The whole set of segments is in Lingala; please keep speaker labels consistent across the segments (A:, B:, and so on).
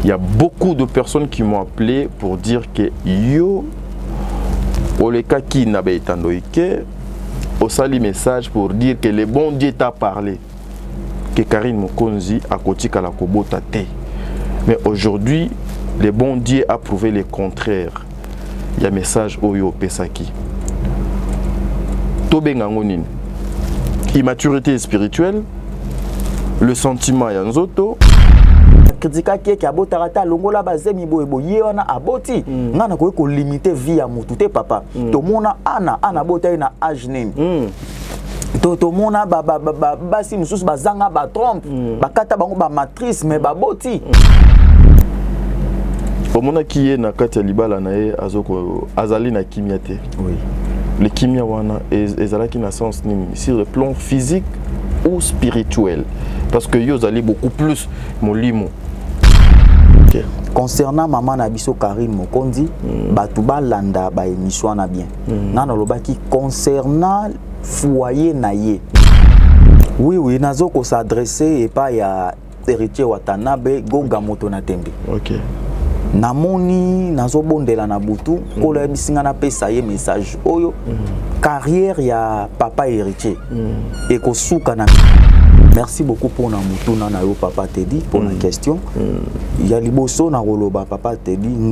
A: Il y a beaucoup de personnes qui m'ont appelé pour dire que yo, Oleka qui n'a pas été endoïké, au sali message pour dire que le bon Dieu t'a parlé, que Karine Mukonzi a côté la Kobota te. Mais aujourd'hui, le bon Dieu a prouvé le contraire. Il y a un message Oyo Pesaki. Tobengangonin. Immaturité spirituelle, le sentiment yanzoto.
B: Kritika qui abotarata longola bazemi boyebo yona aboti ngana ko limiter vie ya mutu te papa to mona ana bota na âge nini to mona basi mususu bazanga ba trompe bakata bango ba matrice mais baboti
A: omona ki ye na kati ya libala na ye azoko azali na kimia te.
B: Oui.
A: Le kimia wana ezalaki na sens nini sur le plan physique ou spirituel parce que yo zali beaucoup plus molimo. Okay.
B: Concernant maman Nabiso Karine Mukonzi, Batouba Landa ba émission na bien. Nana lobaki concernant foyer naye. Oui, nazo ko s'adresser et pas ya héritier Watanabe Gonga Moto na tembe.
A: OK.
B: Namoni nazo bondela na butu kola bisinga na pesa ye message oyo carrière ya papa héritier et ko suka na. Merci beaucoup pour na mutu na yo papa te dit pour la question. Il y a liboso na roloba papa te dit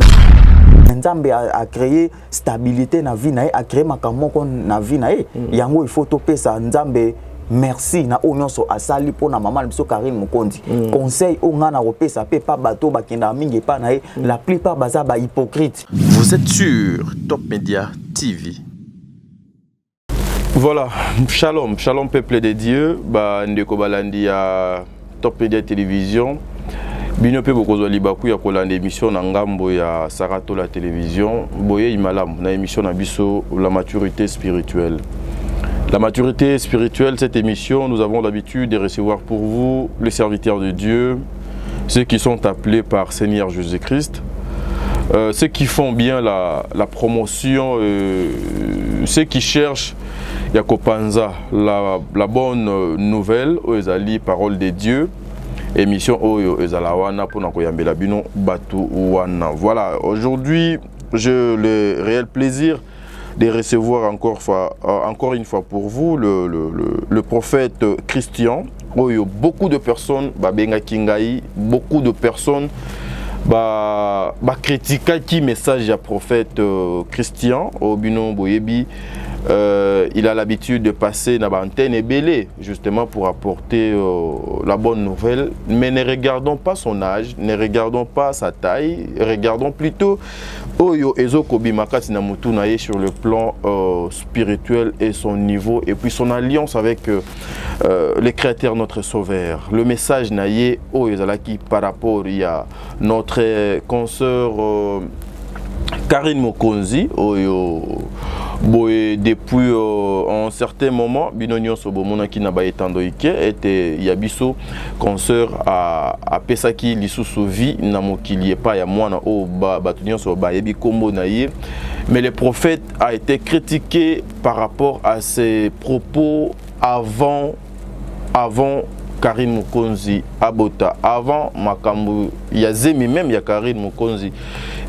B: Nzambe a créé stabilité na vie na a créé makamoko na vie na yango il faut to pesa Nzambe merci na onyoso asali pour na maman biso Karine Mukonzi. Conseil o ngana repesa pe pa bato bakenda mingi pa na la plupart baza ba hypocrite.
C: Vous êtes sur Top Media TV.
A: Voilà, shalom, shalom peuple de Dieu, ndeko balandi ya Top Media Télévision. Bino pe bokozwa libaku ya kolanda émission na ngambo ya Sarato la télévision, boye imalam na émission na biso la maturité spirituelle. La maturité spirituelle, cette émission, nous avons l'habitude de recevoir pour vous les serviteurs de Dieu, ceux qui sont appelés par Seigneur Jésus-Christ, ceux qui font bien la promotion, ceux qui cherchent Yakopanza, la bonne nouvelle, Oezali, parole de Dieu, émission Oyo Ezalawana pour Nakoyambela Bino Batu Wana. Voilà, aujourd'hui, j'ai le réel plaisir de recevoir encore une fois pour vous le prophète Christian. Oyo, beaucoup de personnes, Benga Kingai, beaucoup de personnes critiquent qui message à prophète Christian Obino Boyebi. Il a l'habitude de passer dans l'antenne et belé justement pour apporter la bonne nouvelle, mais ne regardons pas son âge, ne regardons pas sa taille, regardons plutôt Oyo Ezokobi Makati Namutunaye sur le plan spirituel et son niveau et puis son alliance avec le Créateur, notre Sauveur. Le message naye Oyo Zalaki par rapport à notre consoeur Karine Mukonzi Oyo boye depuis un certain moment binonyo sobomona ki na ba etandoike était yabiso consoeur a pesaki lisusu vie na mokili pa ya mwana o batunyo so ba yebi kombo na ye, mais le prophète a été critiqué par rapport à ses propos avant Karine Mukonzi abota, avant makambu yazemi même ya Karine Mukonzi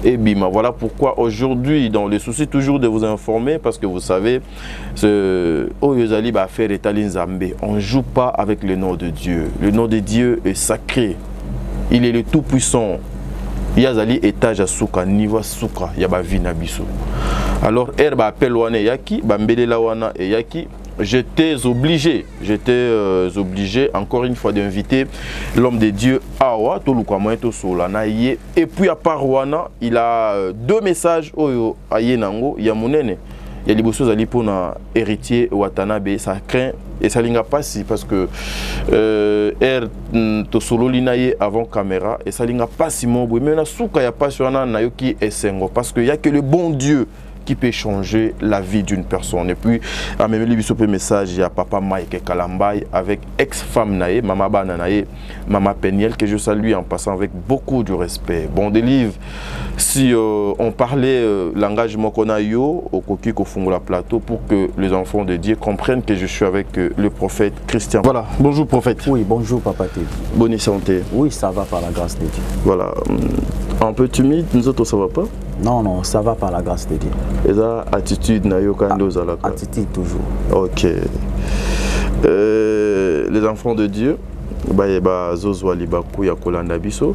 A: et bima. Voilà pourquoi aujourd'hui, dans le souci toujours de vous informer, parce que vous savez, ce Oyozali va faire Etalin Zambé. On ne joue pas avec le nom de Dieu. Le nom de Dieu est sacré. Il est le tout-puissant. Yazali étage à souka, niveau souka, yaba vina biso. Alors, herba appel wane yaki, bambele la wana e yaki. J'étais obligé encore une fois d'inviter l'homme de Dieu Awa Tolukwamaeto Solanaye. Et puis à part Wana, il a deux messages Oyo Ayenango Yamunene. Il y a des choses à l'ipona héritier Watanabe, ça craint et ça linga pas si parce que Tosololinaye avant caméra et ça linga pas si mon bruit mais na souka ya pas sur na yoki esengo parce que il y a que le bon Dieu qui peut changer la vie d'une personne. Et puis, à même le message, il y a papa Mike Kalambay avec ex-femme nae, Mama Bananae, Mama Peniel, que je salue en passant avec beaucoup de respect. Bon, des livres, si on parlait l'engagement qu'on a eu au Koki Kofungula Plateau pour que les enfants de Dieu comprennent que je suis avec le prophète Christian. Voilà, bonjour prophète.
B: Oui, bonjour papa Teddy.
A: Bonne santé.
B: Oui, ça va par la grâce de Dieu.
A: Voilà, un peu timide, nous autres ça va pas?
B: Non, non, ça va par la grâce de Dieu.
A: Et ça, attitude,
B: attitude toujours.
A: Ok. Les enfants de Dieu, Zozo Alibaku ya Kolanda Biso.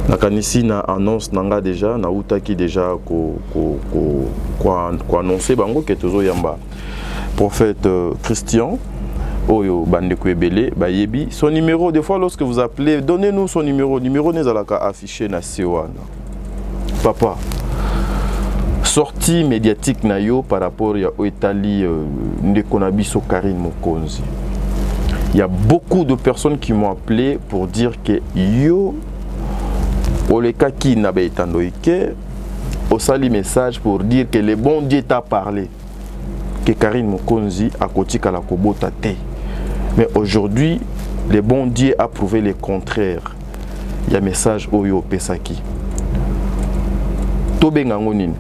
A: Nakanisi na annonce nanga déjà, na utaki déjà ko annoncer bango que tozo yamba. Prophète Christian, Oyo Bandeko Ebele, Bayebi. Son numéro, des fois lorsque vous appelez, donnez-nous son numéro. Numéro n'est affiché na Sewana. Papa, sortie médiatique na yo par rapport à Oetali Ndekonabiso Karine Mokonzi. Il y a beaucoup de personnes qui m'ont appelé pour dire que yo Oleka qui n'a pas été au sali message pour dire que le bon Dieu t'a parlé. Que Karine Mokonzi a côté la Kobota te. Mais aujourd'hui, le bon Dieu a prouvé le contraire. Il y a un message Oyo Pesaki. Tobengangonin.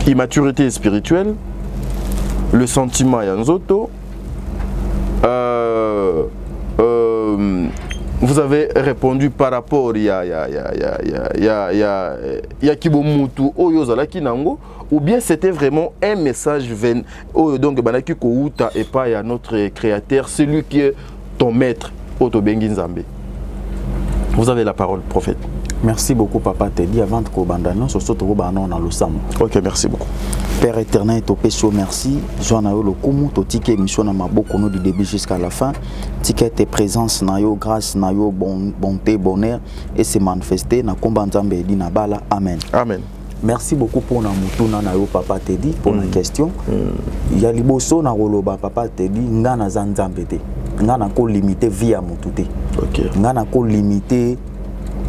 A: Immaturité spirituelle, le sentiment Yanzoto. Vous avez répondu par rapport à Kibomutu Oyozalaki Nango, ou bien c'était vraiment un message donc Banaki Kouta et pas à notre créateur, celui qui est ton maître, Otobengi Nzambe. Vous avez la parole, prophète.
B: Merci beaucoup, papa Teddy. Avant de commencer, sur ce
A: ok, merci beaucoup.
B: Père éternel, Topesio, merci. Joanayo le Kumu, Totike, émission na Maboko du début jusqu'à la fin. Ticket tes présences, Nayo, grâce, Nayo, bonté, bonheur, et se manifester, na Kombanzambe, Dina Bala. Amen.
A: Amen.
B: Merci beaucoup pour na mutuna na yo papa Teddy pour la question. Il y a liboso na roloba papa Teddy ngana zanzambete. Ngana ko limiter vie à mutute.
A: OK.
B: Ngana ko limiter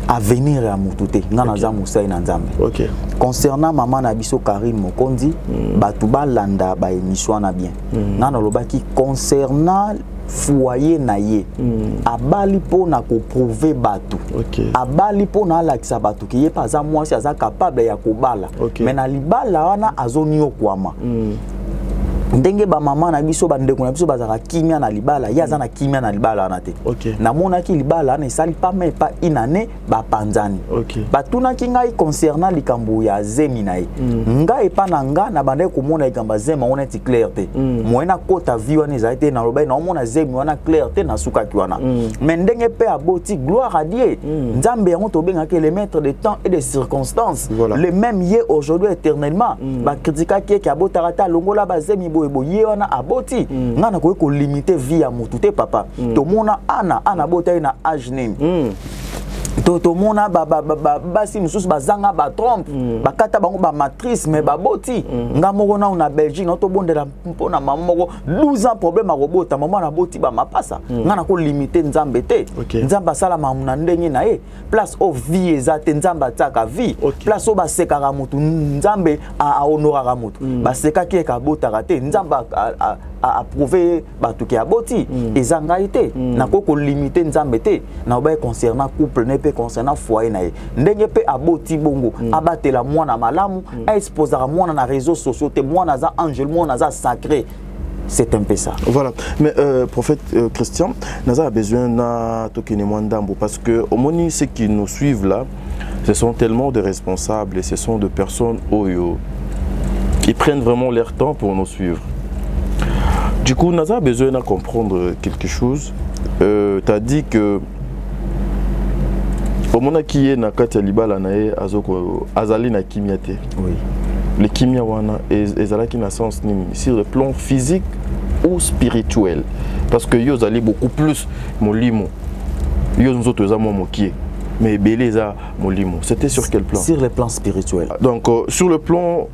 B: avenir à mutute. Ngana za musai na nzambe.
A: OK.
B: Concernant maman na biso Karine Mokonzi, batuba landa ba émission na bien. Ngana lobaki concernant foyer na ye abali po na ko prouver batu abali po na alakisa batu ki ye pas za mwasi aza capable ya kobala mais na libala wana azoni okwama ndenge ba mama na biso bandeko na biso bazaka kimia na libala ya za na kimia na libala wana te na mona ki libala na isali pas même pas inane ba panzani batuna ki ngai concernant likambo ya zemi na ye ngai pa na nga na bande ko mona ikamba zema on est clair te moena kota vi wana za te na lobai na mona zemi wana clair te na suka ki wana mais ndenge pe aboti gloire à Dieu nzambe yango to benga ke le maître de temps et de circonstances le même yé aujourd'hui éternellement ba critika ki abotara ta longola ba zemi boye wana aboti ngana ko limiter vie ya mutu te papa to mona ana bota na âge nini to mona basi mususu bazanga ba trompe bakata bango ba matrice mais baboti ngamoko na una Belgique no to bondela mpona mama moko 12 ans problème a robota mama na boti ba mapasa ngana ko limiter nzambe te nzamba sala mamuna ndenge na ye place au vie ezate nzamba tsaka vie place au basekaka mutu nzambe a honoraka mutu baseka ki ka bota te nzamba a prouver batuki aboti ezanga ite na ko limiter nzambe te na ba concernant couple ne pe concernant foyer na ye ndenge pe aboti bongo abatela mwana malamu exposera mwana na réseaux sociaux te mwana za angel mwana za sacré. C'est un peu ça.
A: Voilà. Mais prophète Christian, nous avons besoin de tokene mwandambo parce que au moins ceux qui nous suivent là, ce sont tellement de responsables et ce sont de personnes qui prennent vraiment leur temps pour nous suivre. Du coup, nous avons besoin de comprendre quelque chose. Tu as dit que au moment qui est na kati libala na ye azali na kimiate.
B: Oui.
A: Le kimia wana ezalaki na sens ni sur le plan physique ou spirituel parce que yo zali beaucoup plus molimo yo nzoto za mo mokie mais Beleza Molimo, c'était sur quel plan?
B: Sur le plan spirituel.
A: Donc sur le plan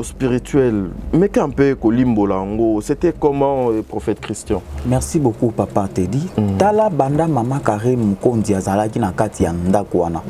A: spirituel, mais qu'un peu Kolimbo Lango, c'était comment prophète Christian?
B: Merci beaucoup papa Teddy. Tala banda mama Karim Mukondi azalaki na kati ya ndako wana.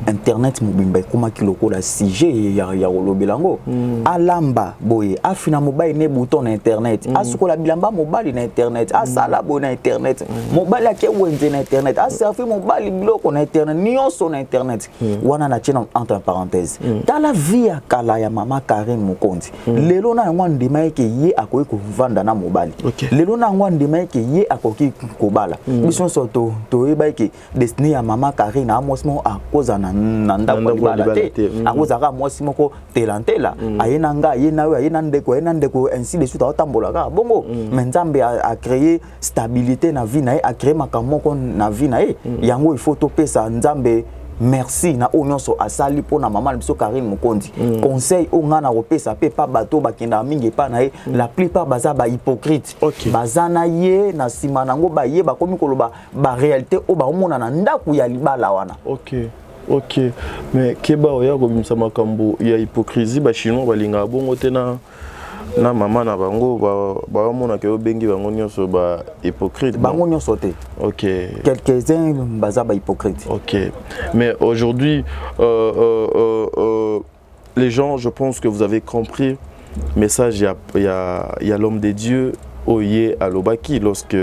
B: Internet mobimba kuma kiloko la sujet ya Olobelango. Alamba boye afina mobile ne bouton na internet. Asukola bilamba mobile na internet. Asala bo na internet. Mobile ake wenze na internet. Aserfi mobile biloko na internet. Nyonso na internet. Wana na chena entre parenthèses. Tala via kala ya mama Karim Mukondi. Lelo na ngwandima yake ye akoki kovanda na mobile. Lelo na ngwandima yake ye akoki kobala. Biso soto to eba yake destiny ya mama Karim na mosimo akoza na ndako bala te. Akoza ka mosimo ko telantela. Ayena nga ayena we ayena ndeko ainsi de suite atambola ka bongo. Nzambe a créé stabilité na vie na ye, a créé makamoko na vie na ye. Yango il faut topesa nzambe merci na onyoso asali pona mama biso Karim Mukondi. Conseil o ngana kopesa pe pa bato bakenda mingi pa na ye, la plupart baza ba hypocrite. Bazana ye na sima nango ba ye ba komi koloba ba réalité o ba omona na ndaku ya libala wana.
A: OK. Mais keba oya ko bimsa makambo ya hypocrisie ba chinois balinga bongo tena na mama na bango ba mona ke obengi bango nyonso ba hypocrite.
B: Bango nyonso te.
A: OK.
B: Quelques-uns baza ba hypocrite.
A: OK. Mais aujourd'hui les gens, je pense que vous avez compris message il y a l'homme de Dieu Oye Alobaki lorsque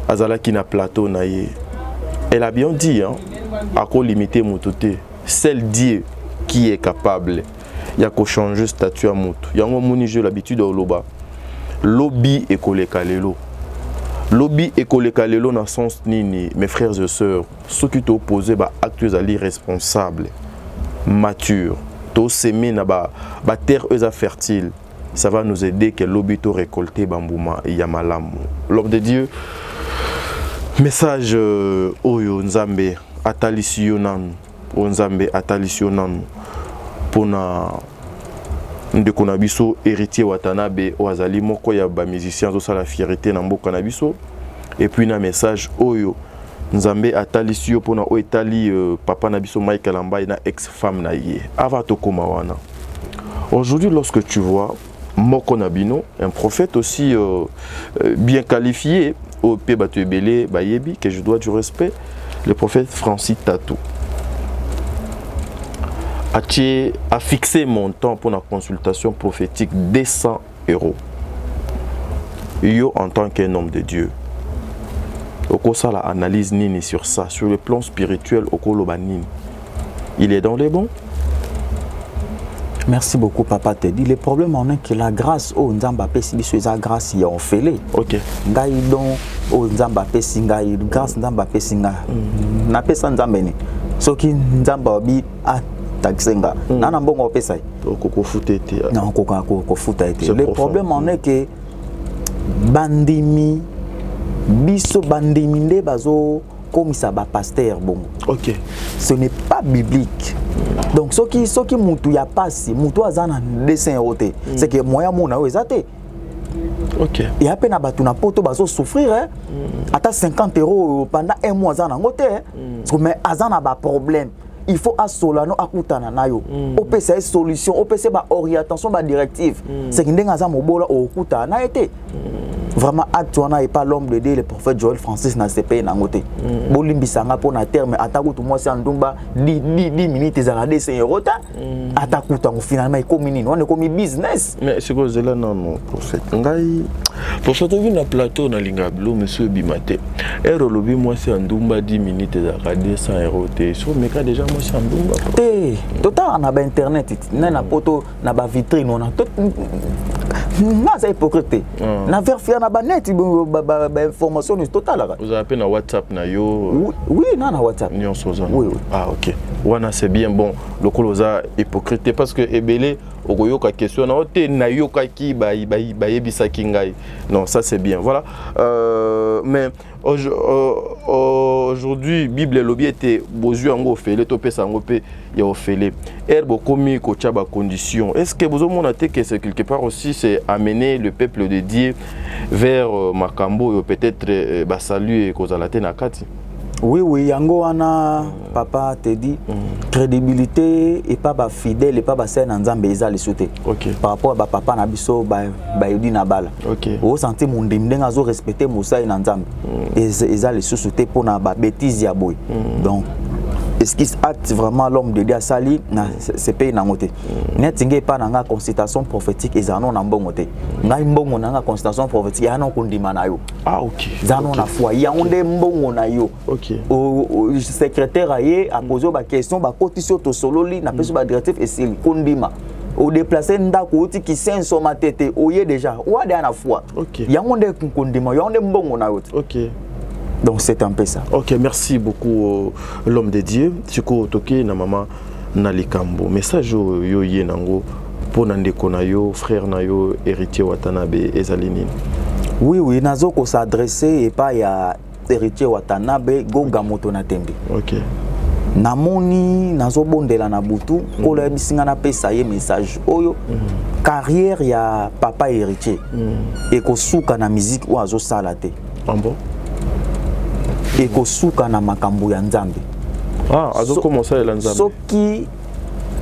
A: Azalaki na plateau na ye. Elle a bien dit hein, à quoi limiter Moutoté. Seul Dieu qui est capable. Il y a qu'à changer statut à Moutou. Il y a un l'habitude au Loba. Lobby et Kolekalelo. Lobby et Kolekalelo dans le sens nini, mes frères et sœurs, ceux qui t'ont opposé, acteurs irresponsables, matures, t'ont sémé na ba terre fertile. Ça va nous aider que lobby t'ont récolté bambouma et yamalam. L'homme de Dieu, message Oyo Nzambe atalisionan, Nzambe atalisionan. Pona ndeko na biso héritier Watanabe oazali moko ya ba musiciens zo sala fierté na mboka na biso et puis na message oyo Nzambe atalisio pona o etali papa na biso Michael Ambai na ex-femme na ye ava to koma wana. Aujourd'hui lorsque tu vois moko na bino un prophète aussi bien qualifié au pe bato ebele bayebi que je dois du respect, le prophète Francis Tatou a fixé mon temps pour la consultation prophétique 200 €. Yo en tant qu'un homme de Dieu. Oko ça la analyse nini sur ça, sur le plan spirituel oko loba nini. Il est dans les bons.
B: Merci beaucoup papa Teddy. Le problème en est que la grâce au Nzamba pesi biso eza grâce ya ofele.
A: OK.
B: Ngai don au Nzamba pesi ngai grâce Nzamba pesi nga. Na pesa Nzambe ni. Soki Nzamba bi taxenga nana mbongo pesa
A: koko futete
B: non koko futete. Le problème en est que bandimi biso bandimi nde bazo komisa ba pasteur bongo.
A: OK.
B: Ce n'est pas biblique. Donc soki mutu ya pasi mutu azana 200 €, c'est que moya mona ezate.
A: OK.
B: Et à peine batu na poto bazo souffrir hein. Ata 50 € pendant un mois azana ngote hein. Mais azana ba problème. Il faut à Solano akutana nayo. OPC solution, OPC ba orientation ba directive. C'est qu'il ndenga za mobola okuta na été. Vraiment acte wana et pas l'homme de Dieu le prophète Joël Francis na CP na ngote. Bolimbisanga pour na terme atakutu moi c'est ndumba 10 minutes za la 200 € ta. Atakuta finalement il comme nini, on est comme business.
A: Mais c'est quoi là non prophète. Ngai prophète vi na plateau na lingablo monsieur Bimate. Ero lobi moi c'est ndumba 10 minutes za la 200 € te. So mais ka déjà moi c'est ndumba.
B: Eh, total na ba internet na poto na ba vitrine on a tout na za hypocrite. Na vérifier na ba net ba information totale.
A: Vous avez na WhatsApp na yo.
B: Oui, na WhatsApp.
A: Oui. Ah OK. Wana c'est bien bon. Le colosa hypocrite parce que ebele okoyoka question na ote na yoka ki ba yebisa kingai. Non, ça c'est bien. Voilà. Mais aujourd'hui Bible lobby était bozu ngo fele to pesa ngo pe ya ofele. Herbe komi ko tchaba condition. Est-ce que vous avez que c'est quelque part aussi c'est amener le peuple de Dieu vers Makambo et peut-être salut et kozalate na kati?
B: Oui, yango wana papa te dit crédibilité et pas ba fidèle et pas ba sen nzambe eza le souté.
A: OK.
B: Par rapport à papa na biso ba yudi na bala.
A: OK.
B: O senti mon ndinga zo respecter musa na nzambe. Eza le souté pour na ba bêtise ya boy. Donc est-ce qu'il acte vraiment l'homme de Dieu sali na c'est pays na ngote. Netinge pa na nga consultation prophétique ezano na mbongote. Ngai mbongo na nga consultation prophétique ya na kondima na yo.
A: Ah OK.
B: Zano na foi ya onde mbongo na yo.
A: OK.
B: Au secrétaire aye a posé ba question ba cotisation to sololi na peso ba directif et c'est kondima. Au déplacer ndako oti ki senso matete oye déjà. Ou a na foi.
A: OK.
B: Ya onde kondima ya onde mbongo na yo.
A: OK.
B: Donc c'est un peu ça.
A: Ok, merci beaucoup l'homme de Dieu. Chiko toke na mama na likambo. Message yo ye nango pour ndeko na yo, frère na yo, héritier Watanabe ezalini.
B: Oui, nazo ko s'adresser et pas ya héritier Watanabe gonga moto na tembe.
A: Ok.
B: Namoni nazo bondela na butu ko la bisinga na pesa ye message oyo carrière ya papa héritier et ko suka na musique ou azo salate.
A: Ah bon?
B: Et ko suka na makambo ya nzambe.
A: Ah, azo commencer la nzambe.
B: Soki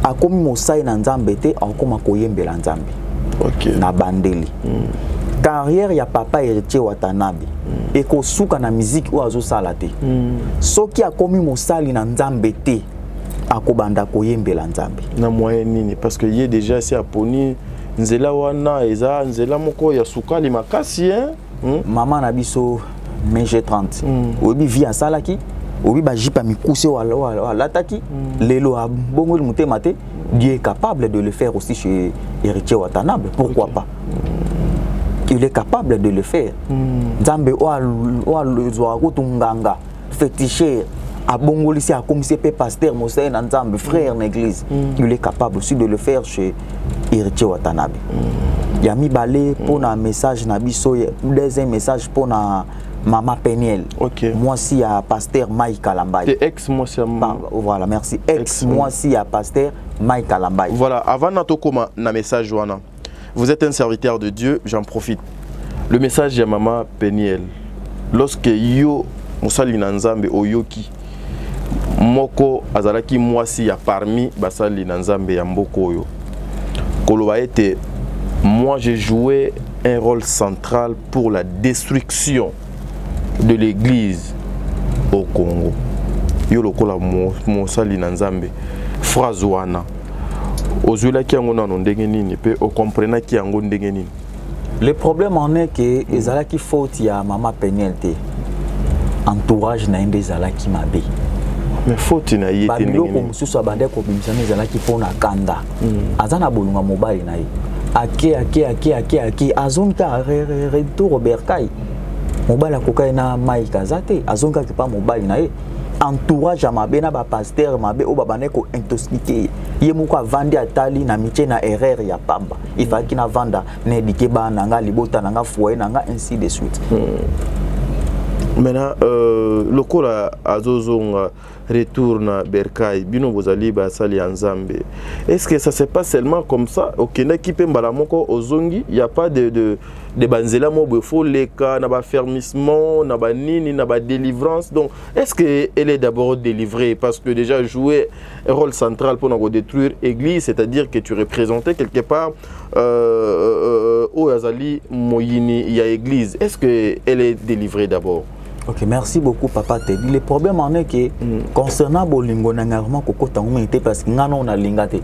B: akomi mosai na nzambe te akoma koyembela nzambe.
A: OK.
B: Na bandeli. Carrière ya papa héritier Watanabe et ko suka na musique ou azo salate. Soki akomi mosali na nzambe te akobanda koyembela nzambe.
A: Na moyen nini parce que yé déjà c'est aponi nzela wana eza nzela moko ya sukali makasi hein.
B: Maman na biso mais j'ai 30. Obi via salaki, obi ba jipa mikuse wala lataki, lelo a bongo mutema te, Dieu est capable de le faire aussi chez héritier Watanabe, pourquoi pas? Il est capable de le faire. Nzambe o le zo akotunganga féticheur a bongo lisi a comme c'est pasteur Mosé na nzambe frère na église. Il est capable aussi de le faire chez héritier Watanabe. Yami balé pour un message na biso, deuxième message pour na Maman Peniel.
A: OK.
B: Moi aussi à pasteur Mike Kalambay.
A: Et ex moi c'est
B: voilà, merci. Ex moi aussi à pasteur Mike Kalambay.
A: Voilà, avant nato koma na message wana. Vous êtes un serviteur de Dieu, j'en profite. Le message de Maman Peniel. Lorsque yo musali na nzambe oyoki moko azalaki mwasi ya parmi basali na nzambe ya mboko yo. Koloba ete moi j'ai joué un rôle central pour la destruction de l'église au Congo. Yo lokola mosali na nzambe phrase wana ozula ki yango na ndenge nini pe o comprendre ki yango ndenge nini.
B: Le problème en est que ezalaki faute ya Maman Peniel te. Entourage na inde ezalaki mabe.
A: Mais faute na yete ndenge nini.
B: Ba mususu abande ko bimisana ezalaki pona kanda. Azana bolunga mobali na ye. Ake azonka retour Robert Kai. Mobali akokai na Mike Azate azonka ki pa mobali na ye. Entourage à mabe na ba pasteur mabe o babane ko intoxiqué. Ye moko avandi atali na mitie na erreur ya pamba. Ifaki na vanda na éduquer ba nanga libota nanga foyer nanga ainsi de suite.
A: Maintenant lokola azozonga retourne Berkai bino bozali ba sali nzambe. Est-ce que ça se passe seulement comme ça au Kenya qui peut mbalamoko ozongi, il y a pas de banzela mo befo leka na ba fermissement na ba nini na ba délivrance. Donc est-ce que elle est d'abord délivrée parce que déjà jouer un rôle central pour nous détruire église, c'est-à-dire que tu représentais quelque part au Azali Moyini il y a église. Est-ce que elle est délivrée d'abord?
B: Ok, merci beaucoup papa Teddy. Le problème en est que concernant bolingo na ngarma kokota ngomete parce que ngano na lingate.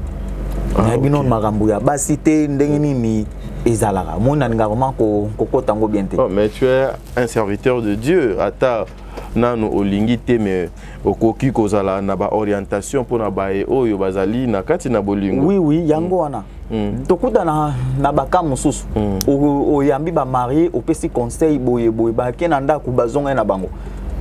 B: Na bino makambo ya basité ndenge nini ezalaka. Mona ngarma kokota ngo bien te.
A: Oh, mais tu es un serviteur de Dieu. Ata nanu olingite mais okoki kozala na ba orientation pour na ba oyo bazali na kati na bolingo.
B: Oui, yango wana. Tokuta na baka mususu oyambi ba marié opesi conseil boye ba kena ndako bazonga na bango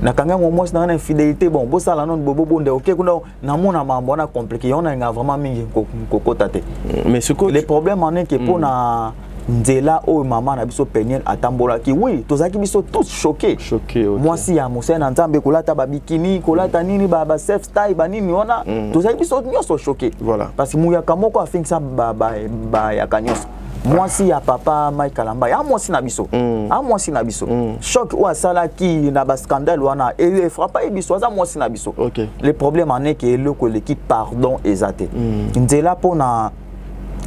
B: nakanga mo mwasi na infidélité bon bosala non bobonde OK kuna na mona mambo na compliqué on a vraiment mingi kokota te
A: mais ce que
B: le problème en est que pour na nzela o maman na biso Peniel atambola ki oui tozaki biso tous choqués
A: OK.
B: Moi si ya mosé na nzambe kolata ba bikini kolata nini ba self style ba nini ona tozaki biso nyonso choqués
A: voilà
B: parce que muya kamoko afingisa ba ya kanyos moi si ya papa Mike Kalamba ya moi si na biso moi si na biso choc ou asala qui na ba scandale wana et frappa et biso za moi si na biso le problème en est que l'équipe pardon ezate nzela pona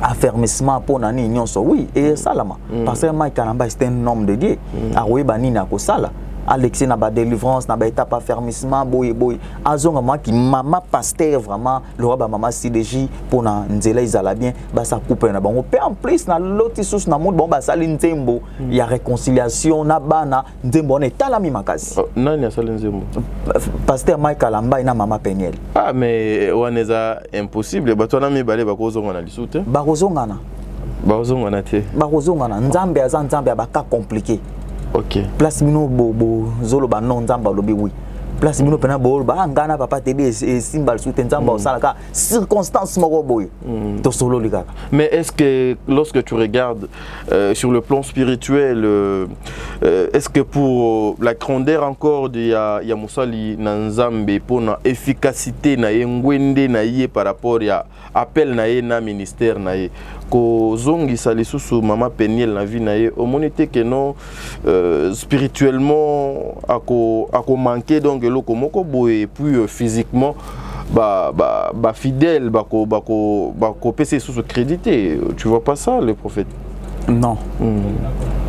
B: affermissement pour nani nyonso oui et salama parce que Mike Kalamba c'est un homme de Dieu a royeba nini akosala Alexis na ba délivrance na ba étape affermissement boy azonga moi qui maman pasteur vraiment le roi ba maman CDJ pour na nzela izala bien ba sa coupe na bango pe en plus na loti sous na monde bon ba sali nzembo ya réconciliation na bana nzembo on est talami makasi
A: nani ya sali nzembo
B: pasteur Mike Kalamba na maman Peniel
A: mais waneza impossible ba tona mi balé ba kozonga na lisute
B: ba kozongana
A: te
B: ba kozongana nzambe azan nzambe ba ka compliqué.
A: Ok.
B: Place mino bo zolo ba non nzamba lobi oui. Place mino pena bo ba ngana papa tebe et simbal souten nzamba osala ka circonstance moko boy. To solo likaka.
A: Mais est-ce que lorsque tu regardes sur le plan spirituel est-ce que pour la grandeur encore de ya musali na nzambe pour na efficacité na ngwende na yé par rapport ya appel na yé na ministère na yé ko zongi sali susu mama Peniel na vie na yé au monité que non spirituellement ako manquer donc eloko moko boye puis physiquement ba fidèle bako pese sous crédité, tu vois pas ça le prophète?
B: Non.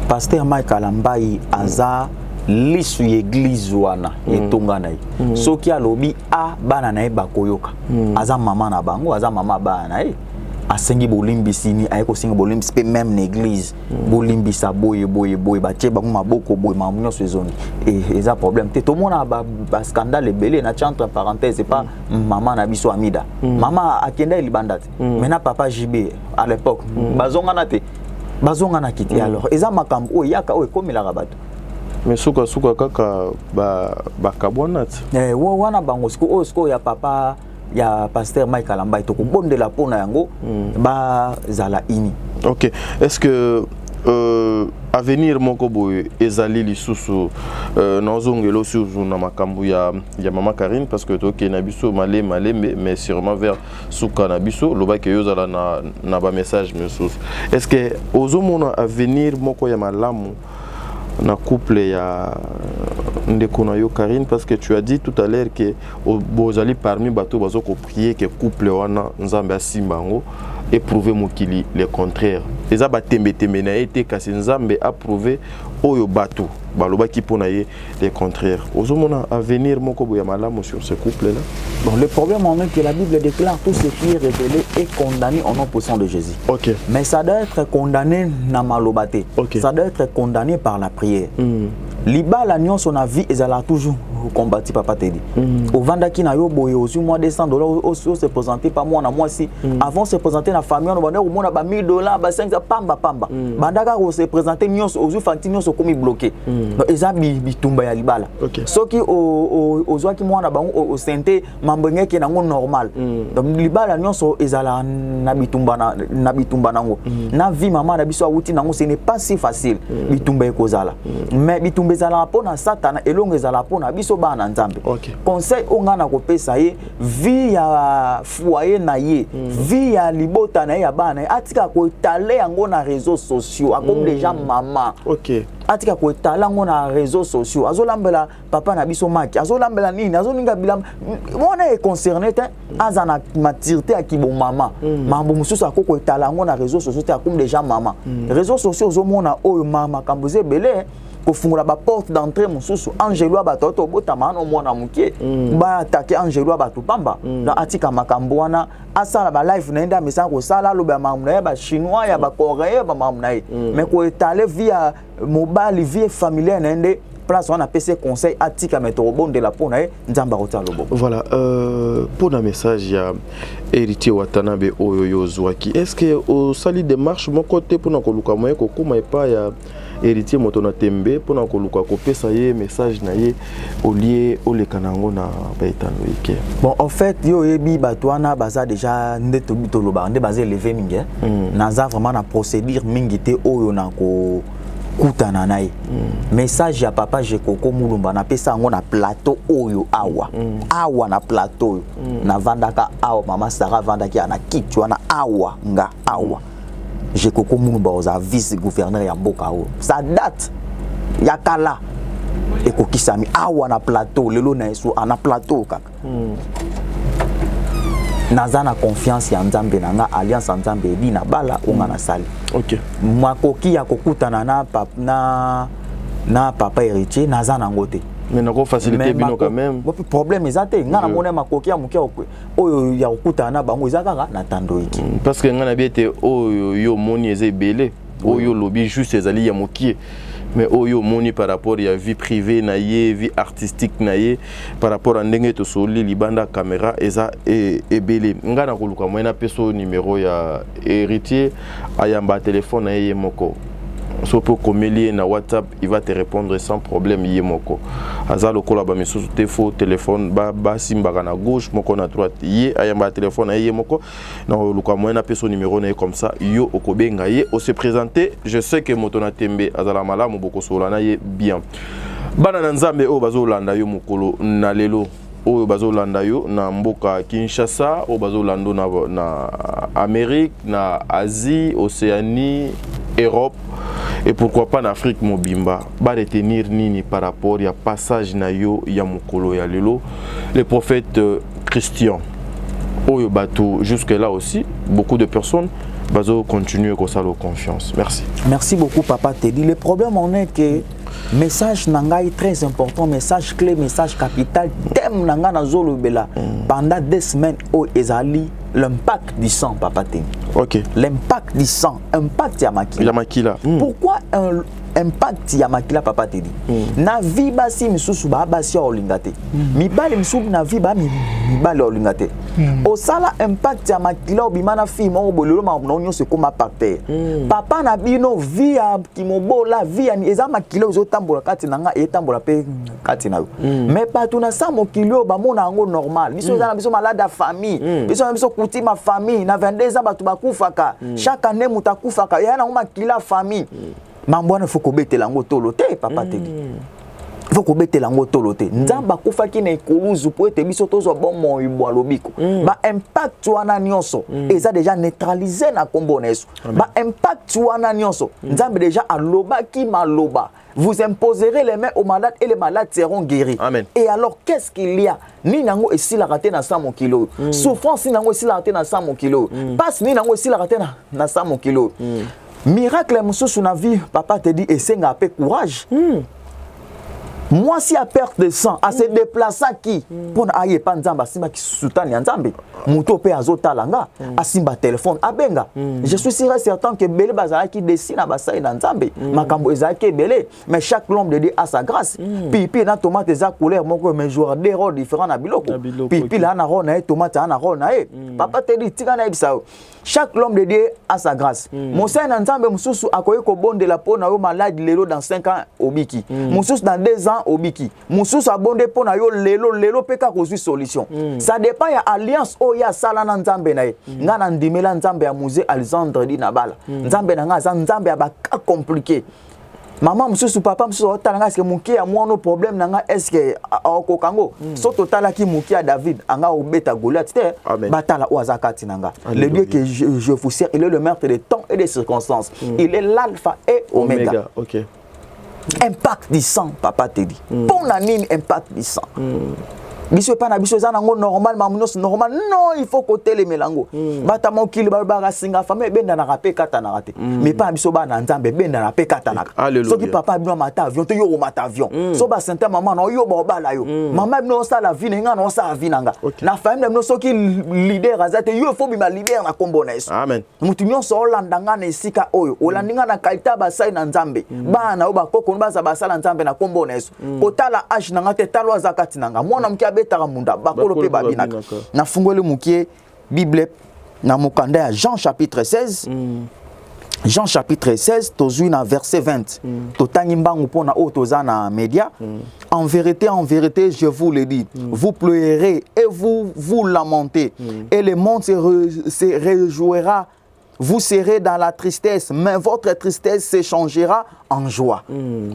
B: Pasteur Mike Kalamba aza lisu église wana etonga na ye soki alobi a bana na ye bakoyoka aza mama na bango aza mama bana na ye asengi bolimbisi ni ayeko singa bolimbisi pe même na église bolimbisa boye batie bango maboko boye mamunyo sezoni et eza problème te to mona ba scandale belé na entre parenthèse c'est pas maman na biso Amida maman akenda libanda te maintenant papa JB à l'époque bazonga na te bazonga na kiti alors eza makambo o yaka o ekomela rabato
A: mais suka kaka ba kabonat
B: wana bango sko ya papa ya pasteur Mike Kalamba to ko bondela pona yango ba zala ini.
A: OK, est-ce que avenir moko boye ezali lisusu nozongelo suzu na makambu ya mama Karine parce que to ke na biso malé mais sûrement vers suka na biso loba ke yozala na ba message mesusu est-ce que ozomona avenir moko ya malamu na couple ya ndeko na yo Karine parce que tu as dit tout à l'heure que bozali parmi bato bazo ko prier que couple wana nzambe asimbango éprouver mokili le contraire eza batembe na été kasi nzambe approuver oyo bato baloba ki pona ye le contraire ozomona avenir moko boya malamu sur ce couple là.
B: Bon, le problème en est que la Bible déclare tout ce qui est révélé est condamné en nom puissant de Jésus.
A: OK.
B: Mais ça doit être condamné na malobate.
A: Okay.
B: Ça doit être condamné par la prière. Liba la nuance on a vie et elle a toujours combattu papa Teddy. Au vendaki na yo boye aux mois $100 aussi se présenter par moi na moi si avant se présenter na famille on va au moins ba $1000 ba 5 pamba bandaka on se présenter nuance aux fantini on se comme bloqué. Donc eza bitumba ya libala. Soki au zwaki mwana bango au santé mambenge ki nango normal. Donc libala nuance ezala na bitumba nango. Na vie maman na biso awuti nango ce n'est pas si facile bitumba ekozala. Mais bitumba ezala pona satana elongo ezala pona biso bana nzambe. Conseil ongana kopesa ye vie ya foyer na ye vie ya libota na ya bana atika ko tale yango na réseaux sociaux comme déjà maman. Atika ko tala ngo na réseaux sociaux azolambela papa na biso maki azolambela nini azoninga bilam mona est concerné te azana maturité à kibon maman mambo mususu akoko tala ngo na réseaux sociaux te comme déjà maman réseaux sociaux ozomona oyo mama kambuze belé ko fungula ba porte d'entrée mususu angelo abatoto botama no mwana mukie ba attaquer angelo abatu pamba na atika makambo wana asala ba live na enda mesa ko sala lo ba mamna ya ba chinois ya ba coréen ba mamna mais ko étaler via mobile vie familiale na ende place on a PC conseil atika metoro bonde la pona nzamba kota lobo.
A: Voilà pour un message ya héritier Watanabe oyo zwaki est-ce que au sali démarche mon côté pour na koluka moye ko kuma epa ya héritier motona tembe pour na koluka ko pesa ye message na ye au lieu au le kanango na baitano ike.
B: Bon en fait yo yebi batwana baza déjà ndeto bitoloba nde bazé lever mingi naza vraiment na procédure mingi te oyo na ko kutana naye message ya papa Jekoko Mulumba na pesa ngo na plateau oyo awa na plateau na vandaka awa mama Sarah vandaki na kitwa na awa je koko mouba oza vice-gouverneur ya mboka o. Ça date. Yakala. Et kokisami awa na plateau lelo na eso ana plateau kaka. Naza na confiance ya Nzambe nanga alliance ya Nzambe bi na bala onga na sali.
A: OK.
B: Makoki ya kokutana na papa héritier naza na ngote.
A: Mais nako faciliter bino quand même.
B: Problème ezate nga na mona makoki ya mukia oyo ya kokutana na bango ezaka na tandoiki.
A: Parce que nga na biete oyo yo moni eze belé, oyo lobi juste ezali ya mokie. Mais oyo moni par rapport à vie privée na ye, vie artistique na ye, par rapport à ndenge to soli libanda caméra eza belé. Nga na koluka moyena peso numéro ya héritier ayamba téléphone na ye moko. So pour communiquer na WhatsApp, il va te répondre sans problème yemoko. Aza lokola ba mesusu te faux téléphone ba simba na gauche moko na droite. Ye ayamba téléphone na yemoko. Na luka moyena peso numéro na comme ça yo okobenga ye o se présenter. Je sais que motona tembe azala malamu boko sola na ye bien. Bana na Nzambe o bazo landa yo mokolo na lelo. Oyo bazo landa yo na mboka Kinshasa, o bazo lando na Amérique, na Asie, Océanie, Europe. Et pourquoi pas en Afrique mobimba, ba retenir nini par rapport à passage na yo ya mukolo ya lelo, le prophète Christian. Oyo bato jusque là aussi, beaucoup de personnes bazo continuer comme ça leur confiance. Merci.
B: Merci beaucoup papa Teddy. Le problème en est que message nanga est très important, message clé, message capital, thème nanga na zolo bela pendant 2 semaines au ezali l'impact du sang papa Teddy.
A: OK.
B: L'impact du sang, impact ya makila.
A: Ya makila.
B: Pourquoi un impact ya makila papa Teddy? Na vie basi misusu ba basi olingate. Mibale misusu na vie ba mibale olingate. Au sala impact ya makila obimana film o bolelo ma onyo se koma par terre. Papa na bino vie ya kimobola vie ya eza makila ozo tambola kati nanga etambola pe kati na yo. Mais pas tout na sa mokilo ba mona ngo normal. Biso za na biso malade famille. Biso kuti ma famille na 22 ans batu bakufaka. Chaque année mutakufaka. Ya na makila famille. Mambwana faut kobetela ngo tolote papa Teddy. Faut kobetela ngo tolote. Nzamba kufaki na ekoluzu po ete biso tozo bon moyibwa lobiko. Ba impact wana nyonso eza déjà neutralisé na kombo neso. Ba impact wana nyonso nzambe déjà aloba ki maloba. Vous imposerez les mains aux malades et les malades seront guéris.
A: Amen.
B: Et alors qu'est-ce qu'il y a? Ni nango esi la raté na 100 kilo. Souffrance ni nango esi la raté na 100 kilo. Passe ni nango esi la raté na 100 kilo. Miracle mususu na vie papa te dit esenga ape courage. Moi si à perte de sang à se déplacer qui pour aye pa nzamba simba ki soutane nzambe muto pe azotalanga asimba téléphone abenga. Je suis sûr et certain que belé bazala qui dessine na basai na nzambe makambo ezaki belé mais chaque l'homme de Dieu a sa grâce. Pipi na tomate za couleur moko mais jour des rôles différents na biloko. Pipi la na rona et tomate na rona e. Papa te dit tika na ibisa. Chaque l'homme de Dieu a sa grâce. Mon sein na nzambe mususu akoye ko bonde la peau na yo malade lelo dans 5 ans obiki. Mususu dans 2 ans obiki. Mususu abonde po na yo lelo peka ko solution. Ça dépend ya alliance o ya sala na nzambe na ye. Nga na ndimela nzambe ya musée Alexandre di Nabala. Nzambe na nga za nzambe ya ba compliqué. Maman mususu papa mususu otalanga est-ce que muki ya mwana problème nanga est-ce que oko kango so totala ki muki ya David anga obeta Goliath te batala o azakati nanga. Le Dieu que je vous sers, il est le maître des temps et des circonstances. Il est l'alpha et oméga.
A: OK.
B: Impact du sang papa te dit. Pour la nini impact du sang. Biso pa na biso za nango normal mamunos normal non il faut côté les melango bata mokili ba singa femme benda na rapé kata na raté mais pas biso ba na nzambe benda na pe kata na so ki papa bino mata avion to yo mata avion so ba senta maman no yo ba bala yo maman bino sa la vie nga no sa vie nanga na famille bino so ki leader azate yo faut bima leader na kombo na eso
A: amen
B: mutu nyonso olandanga na esika oyo olandinga na kalita ba sai na nzambe bana o ba koko ba za ba sala nzambe na kombo na eso kotala age nanga te talo azakati nanga mwana mki Taramunda bakolo pe babinaka na fungole mukie Bible na mokanda ya Jean chapitre 16 Jean chapitre 16 tozui na verset 20 totangi mbangu pona o toza na média en vérité je vous le dis vous pleurerez et vous lamentez et le monde se réjouira vous serez dans la tristesse, mais votre tristesse s'échangera en joie.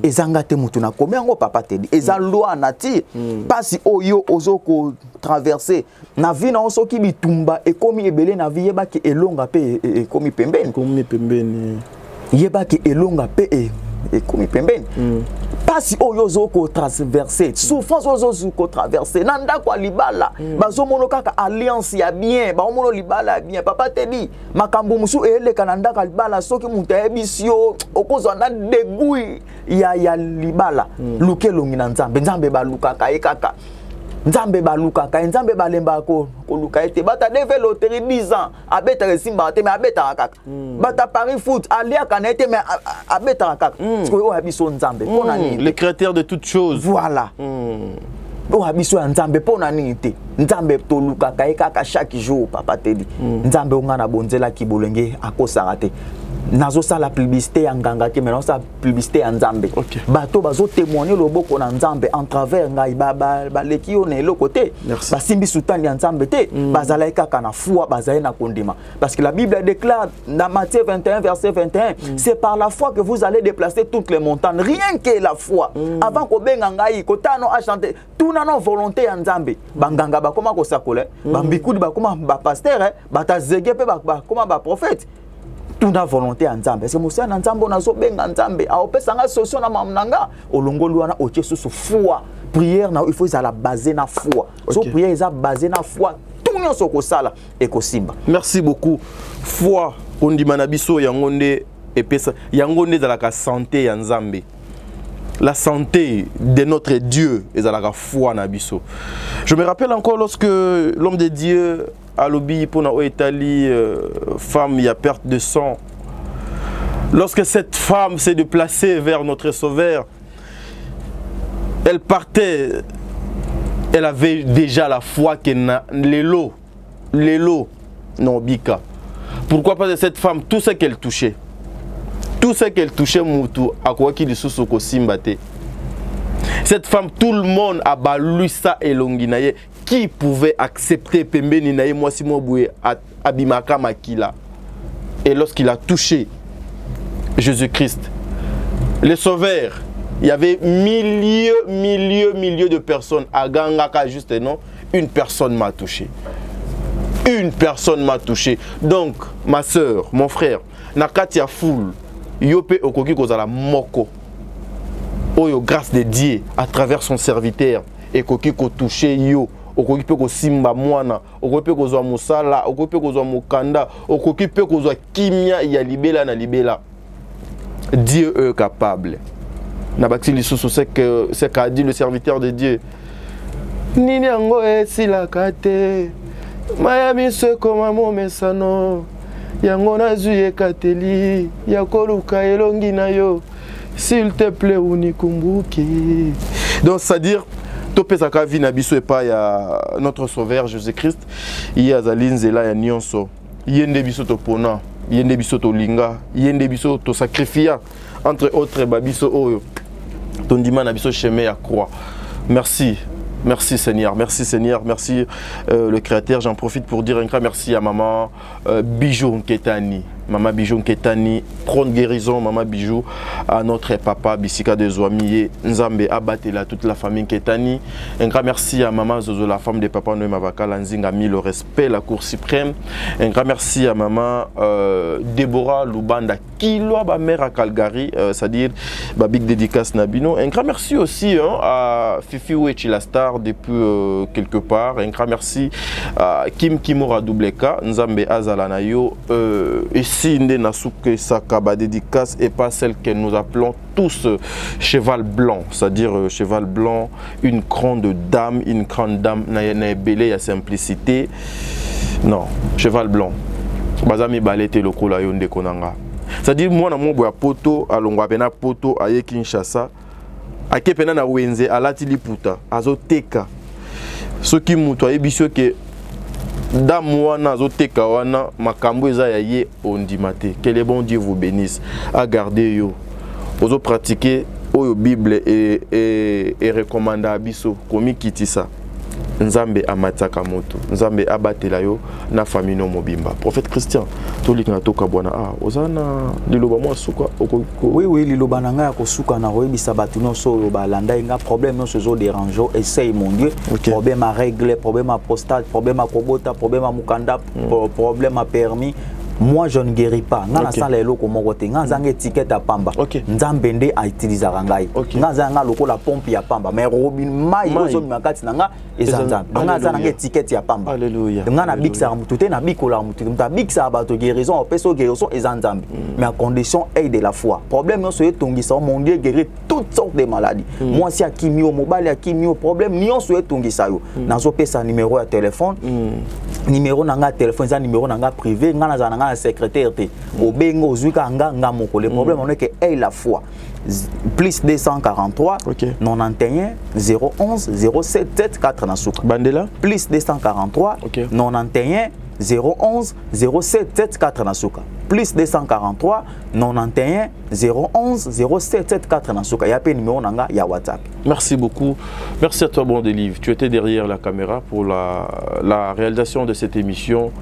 B: Ezanga te mutuna komengo papa te di. Eza loi nati. Pasi oyo ozoko traverser. Na vie na osoki bitumba ekomi ebele na vie yeba ki elonga pe ekomi pembeni.
A: Ekomi pembeni.
B: Yeba ki elonga pe ekomi pembeni. Pasi oyo zoko traverser, souffrance oyo zoko traverser. Nanda kwa libala, bazo mono kaka alliance ya bien, ba mono libala ya bien. Papa te di, makambo musu ele kananda ka libala soki muta ebisio okozo na degui ya libala. Luke longi na nzambe, nzambe ba lukaka ekaka. Nzambe ba lukaka, nzambe ba lemba ko luka ete bata deve loterie 10 ans, abeta resimba te mais abeta kaka. Bata Paris foot, alia kanete mais abeta kaka. Siko abiso nzambe pona ni
A: le créateur de toutes choses.
B: Voilà. Abiso nzambe pona ni te. Nzambe to lukaka ekaka chaque jour papa te di. Nzambe ngana bonzela ki bolenge akosara te. Nazo sa la publicité ya nganga ke maintenant sa publicité ya nzambe. Bato bazo témoigner loboko na nzambe en travers ngai ba leki on est le côté. Ba simbi soutani ya nzambe te, bazala kaka na foi, bazala na kondima. Parce que la Bible déclare dans Matthieu 21 verset 21, c'est par la foi que vous allez déplacer toutes les montagnes, rien que la foi. Avant ko benga ngai ko tano a chanter, tout na non volonté ya nzambe. Banganga ba koma ko sakole, ba mbikudi ba koma ba pasteur, ba ta zege pe ba koma ba prophète. Tout na volonté en nzambe. C'est monsieur na nzambe na zo benga nzambe. A opesa nga solution na mamnanga. Olongolu wana otie sous foi. Prière na il faut ça la baser na foi. So prière eza basé na foi. Tout nyonso ko sala et ko simba.
A: Merci beaucoup. Foi ondima na biso yangonde epesa yangonde za la santé ya nzambe. La santé de notre Dieu est à la foi na biso. Je me rappelle encore lorsque l'homme de Dieu à l'obi pour na Italie femme il y a perte de sang. Lorsque cette femme s'est déplacée vers notre Sauveur, elle partait, elle avait déjà la foi que l'élo non bika. Pourquoi pas de cette femme tout ce qu'elle touchait? Tout ce qu'elle touchait Moutou à quoi qui soko simbate. Cette femme, tout le monde a balu ça et longinaye. Qui pouvait accepter Pembeni naye moi si moi boué abimaka makila. Et lorsqu'il a touché Jésus-Christ, le Sauveur, il y avait milliers de personnes à Gangaka juste non, une personne m'a touché. Une personne m'a touché. Donc ma soeur, mon frère, nakatia foule yope okoki kozala moko. Oyo grâce de Dieu à travers son serviteur et koki ko touché yo. Okoki pe ko simba mwana, okoki pe ko zwa musala, okoki pe ko zwa mukanda, okoki pe ko zwa kimia ya libela na libela. Dieu est capable. Nabati lisusu c'est qu'a dit le serviteur de Dieu. Nini ango esi la kate. Mayami se koma mo mesano. Yango na zuye kateli, yakoluka elongi na yo. S'il te plaît unikumbuki. Donc c'est-à-dire topesaka vi na biso epa ya notre Sauveur Jésus-Christ, il y a zalinzela ya nyonso. Yende biso to pona, yende biso to linga, yende biso to sacrifier entre autres babiso oyo. Tondima na biso chemin ya croix. Merci. Merci Seigneur, merci Seigneur, merci le Créateur. J'en profite pour dire un grand merci à maman Bijou Nketani. Maman Bijou Nketani, prône guérison, maman Bijou, à notre papa Bisika de Zouamiye, Nzambe Abatela, toute la famille Nketani. Un grand merci à maman Zozo, la femme de papa Noé Mavaka, Lanzinga, mis le respect, la Cour suprême. Un grand merci à maman Déborah Lubanda, Kilo, ma mère à Calgary, c'est-à-dire Big dédicace Nabino. Un grand merci aussi à Fifi Ouechi, la star depuis quelque part. Un grand merci à Kim Kimura Doubleka, Nzambe Azalanayo, et si Nasuke Sakaba dédicace et pas celle que nous appelons tous cheval blanc, c'est-à-dire cheval blanc, une grande dame, n'a belé à simplicité. Non, cheval blanc. Bazami balete lokola yonde konanga. C'est-à-dire moi na mon boya poto alongwa pena poto aye Kinshasa. Ake pena na wenze alati liputa azoteka. Soki muto ayebisio ke dame wana azoteka wana makambo eza ya ye ondimate. Que le bon Dieu vous bénisse. À garder yo. Ozo pratiquer oyo Bible et recommanda biso komi kitisa. Nzambe amataka moto, Nzambe abatela yo na famille no mobimba. Prophète Christian, tolik na toka bwana ozana liloba mo suka
B: oui liloba nanga ya kosuka na royebisa batu no so ba landa nga problème no so dérange essaye mon Dieu, problème à régler, problème à prostate, problème à kobota, problème à mukanda, problème à permis. Moi je ne guéris pas. Nga na sala eloko moko te. Nga zanga étiquette à pamba. Nzambe nde a utiliser ngai. Nga zanga lokola pompe ya pamba. Mais robin mai ozo makati nanga ezanzambe. Nga zanga étiquette ya pamba.
A: Alléluia.
B: Nga na biksa mutu te na bikola mutu. Muta biksa ba to guérison, peso guérison ezanzambe. Mais à condition aide de la foi. Problème no so etongisa mon Dieu guérir toutes sortes de maladies. Moi si a kimio mobile ya kimio problème nion so etongisa yo. Nazo pesa numéro ya téléphone. Numéro nanga téléphone za numéro nanga privé nga na zanga secrétaire te obengo zuika nga moko le problème on est que la foi plus 243 91 011 077 4 na suka
A: bandela
B: plus 243 91 011 077 4 na suka plus 243 91 011 077 na suka ya pe numéro nanga ya WhatsApp.
A: Merci beaucoup. Merci à toi Bon des Livres. Tu étais derrière la caméra pour la réalisation de cette émission.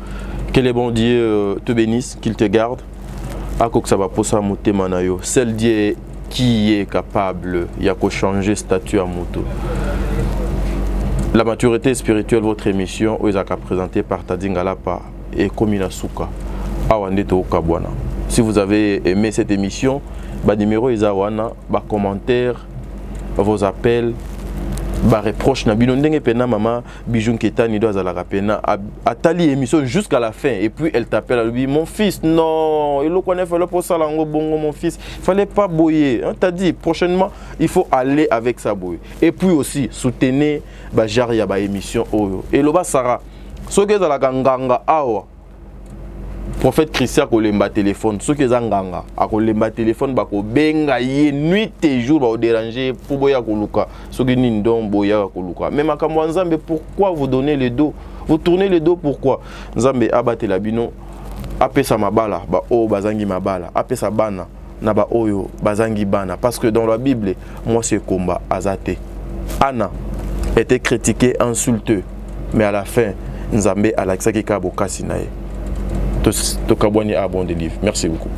A: Que les bons dieux te bénissent, qu'ils te gardent. Celle Dieu qui est capable, il y a qu'à changer statut à moto. La maturité spirituelle, votre émission, vous a présentée par Tadingalapa et Komina Souka. Si vous avez aimé cette émission, numéro Isawana, commentaire, vos appels. Ba reproche na bino ndenge pena mama Bijou Ketani doit la rapena atali émission jusqu'à la fin et puis elle t'appelle elle dit mon fils non il le connaît fallait pour ça lango bongo mon fils fallait pas boyer hein, t'as dit prochainement il faut aller avec sa boye et puis aussi soutenir ba jaria ba émission oyo et loba Sarah soke za la ganganga awa prophète Christian kolemba téléphone ceux qui zanganga akolemba téléphone bako benga ye nuit et jour ba déranger pour boya koluka ceux qui nindon boya koluka même akamwa Nzambe pourquoi vous donnez le dos vous tournez le dos pourquoi Nzambe abatela bino apesa mabala ba o bazangi mabala apesa bana na ba oyo bazangi bana parce que dans la Bible moi c'est combat azate Anna était critiquée insulteux mais à la fin Nzambe alakisaki ka bokasi nae Tokabwani a Bon des Livres. Merci beaucoup.